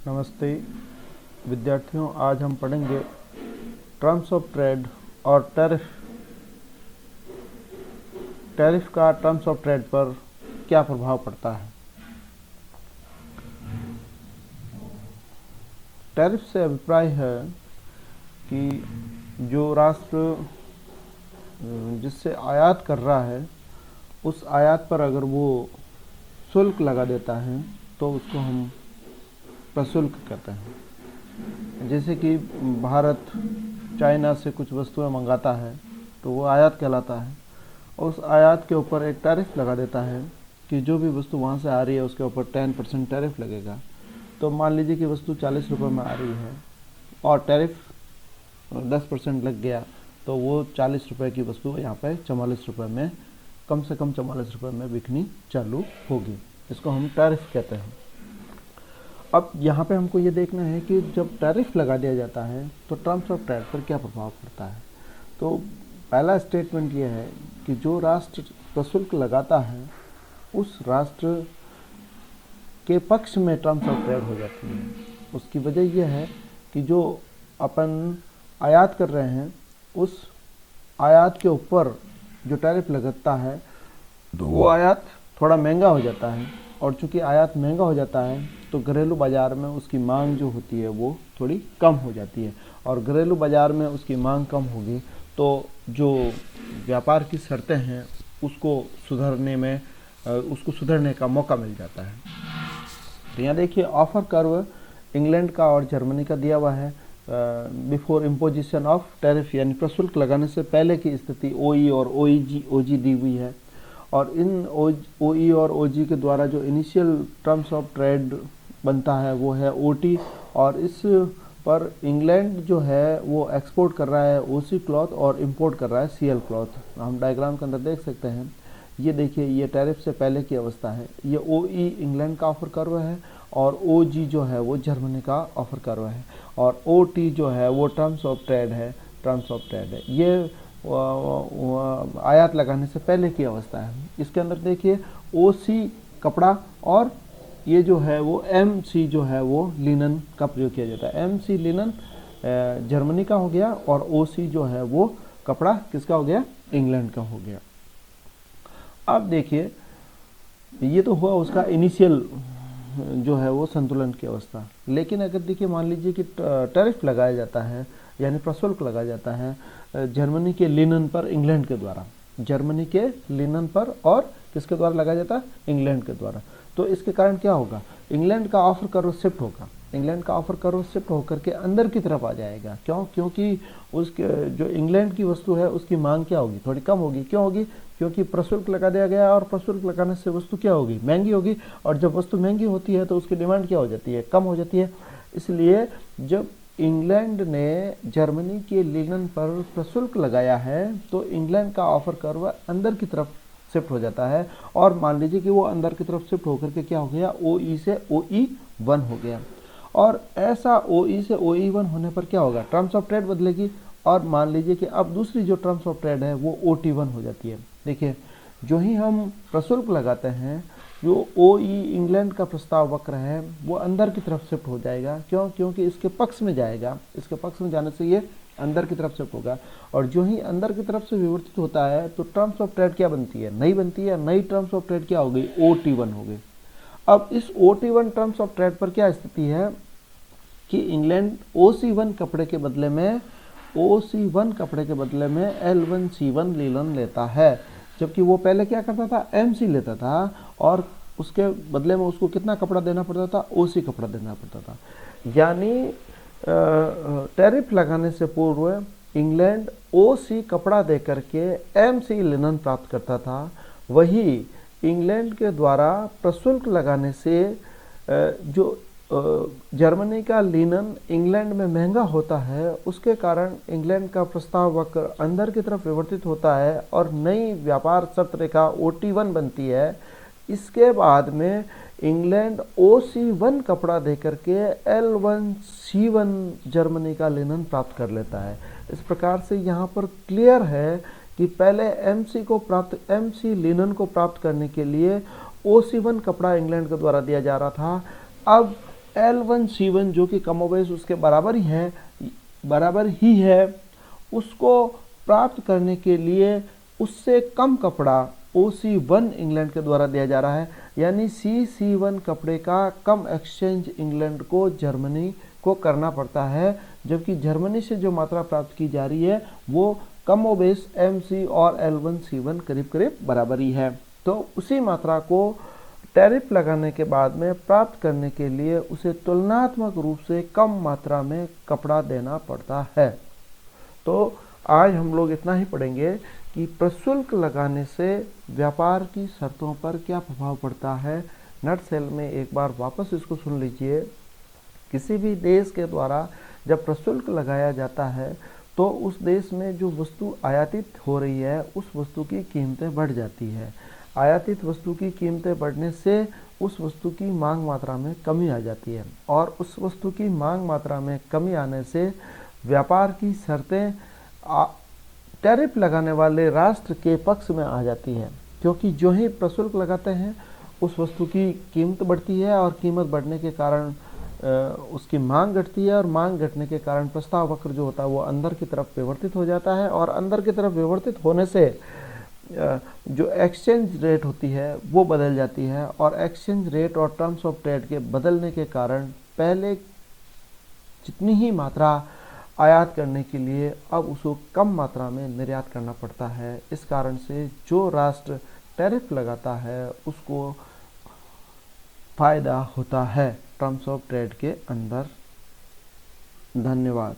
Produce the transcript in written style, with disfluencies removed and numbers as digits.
नमस्ते विद्यार्थियों, आज हम पढ़ेंगे टर्म्स ऑफ ट्रेड और टैरिफ का टर्म्स ऑफ ट्रेड पर क्या प्रभाव पड़ता है। टैरिफ से अभिप्राय है कि जो राष्ट्र जिससे आयात कर रहा है उस आयात पर अगर वो शुल्क लगा देता है तो उसको हम प्रशुल्क कहते हैं। जैसे कि भारत चाइना से कुछ वस्तुएं मंगाता है तो वो आयात कहलाता है। उस आयात के ऊपर एक टैरिफ लगा देता है कि जो भी वस्तु वहाँ से आ रही है उसके ऊपर 10% टैरिफ लगेगा। तो मान लीजिए कि वस्तु 40 रुपये में आ रही है और टैरिफ 10% लग गया तो वो 40 रुपये की वस्तु यहाँ पे 44 रुपये में, कम से कम 44 रुपये में बिकनी चालू होगी। इसको हम टैरिफ कहते हैं। अब यहाँ पे हमको ये देखना है कि जब टैरिफ लगा दिया जाता है तो टर्म्स ऑफ ट्रेड पर क्या प्रभाव पड़ता है। तो पहला स्टेटमेंट ये है कि जो राष्ट्र प्रशुल्क लगाता है उस राष्ट्र के पक्ष में टर्म्स ऑफ ट्रेड हो जाती है। उसकी वजह यह है कि जो अपन आयात कर रहे हैं उस आयात के ऊपर जो टैरिफ लगता है वो आयात थोड़ा महंगा हो जाता है, और चूंकि आयात महंगा हो जाता है तो घरेलू बाज़ार में उसकी मांग जो होती है वो थोड़ी कम हो जाती है, और घरेलू बाज़ार में उसकी मांग कम होगी तो जो व्यापार की शर्तें हैं उसको सुधरने का मौका मिल जाता है। तो यहाँ देखिए ऑफर कर्व इंग्लैंड का और जर्मनी का दिया हुआ है। बिफोर इम्पोजिशन ऑफ टैरिफ यानी प्रशुल्क लगाने से पहले की स्थिति ओई और ओजी दी हुई है, और इन ओई और ओजी के द्वारा जो इनिशियल टर्म्स ऑफ ट्रेड बनता है वो है ओटी, और इस पर इंग्लैंड जो है वो एक्सपोर्ट कर रहा है ओसी क्लॉथ और इंपोर्ट कर रहा है सीएल क्लॉथ। हम डायग्राम के अंदर देख सकते हैं। ये देखिए, ये टैरिफ से पहले की अवस्था है। ये ओई इंग्लैंड का ऑफर कर्व है और ओजी जो है वो जर्मनी का ऑफर कर्व है, और ओटी जो है वो टर्म्स ऑफ ट्रेड है। ये आयात लगाने से पहले की अवस्था है। इसके अंदर देखिए ओसी कपड़ा और ये जो है वो एमसी जो है वो लिनन का प्रयोग किया जाता है। एमसी लिनन जर्मनी का हो गया और ओसी जो है वो कपड़ा किसका हो गया, इंग्लैंड का हो गया। अब देखिए ये तो हुआ उसका इनिशियल जो है वो संतुलन की अवस्था। लेकिन अगर देखिए मान लीजिए कि टैरिफ लगाया जाता है यानी प्रशुल्क लगाया जाता है जर्मनी के लिनन पर इंग्लैंड के द्वारा, जर्मनी के लिनन पर और किसके द्वारा लगाया जाता है, इंग्लैंड के द्वारा। तो इसके कारण क्या होगा, इंग्लैंड का ऑफर कर्व शिफ्ट होगा। इंग्लैंड का ऑफर कर्व शिफ्ट होकर के अंदर की तरफ आ जाएगा। क्यों? क्योंकि उसके जो इंग्लैंड की वस्तु है उसकी मांग क्या होगी, थोड़ी कम होगी। क्यों होगी? क्योंकि प्रशुल्क लगा दिया गया, और प्रशुल्क लगाने से वस्तु क्या होगी, महंगी होगी, और जब वस्तु महंगी होती है तो उसकी डिमांड क्या हो जाती है, कम हो जाती है। इसलिए जब इंग्लैंड ने जर्मनी के लिनन पर प्रशुल्क लगाया है तो इंग्लैंड का ऑफर कर्व अंदर की तरफ शिफ्ट हो जाता है, और मान लीजिए कि वो अंदर की तरफ शिफ्ट होकर के क्या हो गया, ओई से OE1 हो गया। और ऐसा OE से OE1 होने पर क्या होगा, टर्म्स ऑफ ट्रेड बदलेगी, और मान लीजिए कि अब दूसरी जो टर्म्स ऑफ ट्रेड है वो OT1 हो जाती है। देखिए जो ही हम प्रशुल्क लगाते हैं, जो OE इंग्लैंड का प्रस्ताव वक्र है वो अंदर की तरफ शिफ्ट हो जाएगा। क्यों? क्योंकि इसके पक्ष में जाएगा। इसके पक्ष में जाने से ये अंदर की तरफ शिफ्ट होगा, और जो ही अंदर की तरफ से विवर्तित होता है तो टर्म्स ऑफ ट्रेड क्या बनती है, नई बनती है। नई टर्म्स ऑफ ट्रेड क्या हो गई, OT1 हो गई। अब इस OT1 टर्म्स ऑफ ट्रेड पर क्या स्थिति है कि इंग्लैंड OC1 कपड़े के बदले में L1C1 लीलन लेता है, जबकि वो पहले क्या करता था, MC लेता था, और उसके बदले में उसको कितना कपड़ा देना पड़ता था, OC कपड़ा देना पड़ता था। यानी टैरिफ लगाने से पूर्व इंग्लैंड OC कपड़ा देकर के MC लिनन प्राप्त करता था। वही इंग्लैंड के द्वारा प्रशुल्क लगाने से जो जर्मनी का लिनन इंग्लैंड में महंगा होता है, उसके कारण इंग्लैंड का प्रस्ताव वक्र अंदर की तरफ विवर्तित होता है और नई व्यापार शर्त रेखा OT1 बनती है। इसके बाद में इंग्लैंड OC1 कपड़ा देकर के L1C1 जर्मनी का लिनन प्राप्त कर लेता है। इस प्रकार से यहाँ पर क्लियर है कि पहले MC लिनन को प्राप्त करने के लिए OC1 कपड़ा इंग्लैंड के द्वारा दिया जा रहा था। अब L1C1 जो कि कमोबेश उसके बराबर ही है, उसको प्राप्त करने के लिए उससे कम कपड़ा OC1 इंग्लैंड के द्वारा दिया जा रहा है, यानी CC1 कपड़े का कम एक्सचेंज इंग्लैंड को जर्मनी को करना पड़ता है, जबकि जर्मनी से जो मात्रा प्राप्त की जा रही है वो कमोबेश MC और L1C1 करीब करीब बराबर ही है। तो उसी मात्रा को टैरिफ लगाने के बाद में प्राप्त करने के लिए उसे तुलनात्मक रूप से कम मात्रा में कपड़ा देना पड़ता है। तो आज हम लोग इतना ही पढ़ेंगे कि प्रशुल्क लगाने से व्यापार की शर्तों पर क्या प्रभाव पड़ता है। नट सेल में एक बार वापस इसको सुन लीजिए। किसी भी देश के द्वारा जब प्रशुल्क लगाया जाता है तो उस देश में जो वस्तु आयातित हो रही है उस वस्तु की कीमतें बढ़ जाती है। आयातित वस्तु की कीमतें बढ़ने से उस वस्तु की मांग मात्रा में कमी आ जाती है, और उस वस्तु की मांग मात्रा में कमी आने से व्यापार की शर्तें टैरिफ लगाने वाले राष्ट्र के पक्ष में आ जाती है, क्योंकि जो ही प्रशुल्क लगाते हैं उस वस्तु की कीमत बढ़ती है, और कीमत बढ़ने के कारण उसकी मांग घटती है, और मांग घटने के कारण प्रस्ताव वक्र जो होता है वो अंदर की तरफ विवर्तित हो जाता है, और अंदर की तरफ विवर्तित होने से जो एक्सचेंज रेट होती है वो बदल जाती है, और एक्सचेंज रेट और टर्म्स ऑफ ट्रेड के बदलने के कारण पहले जितनी ही मात्रा आयात करने के लिए अब उसको कम मात्रा में निर्यात करना पड़ता है। इस कारण से जो राष्ट्र टैरिफ लगाता है उसको फायदा होता है टर्म्स ऑफ ट्रेड के अंदर। धन्यवाद।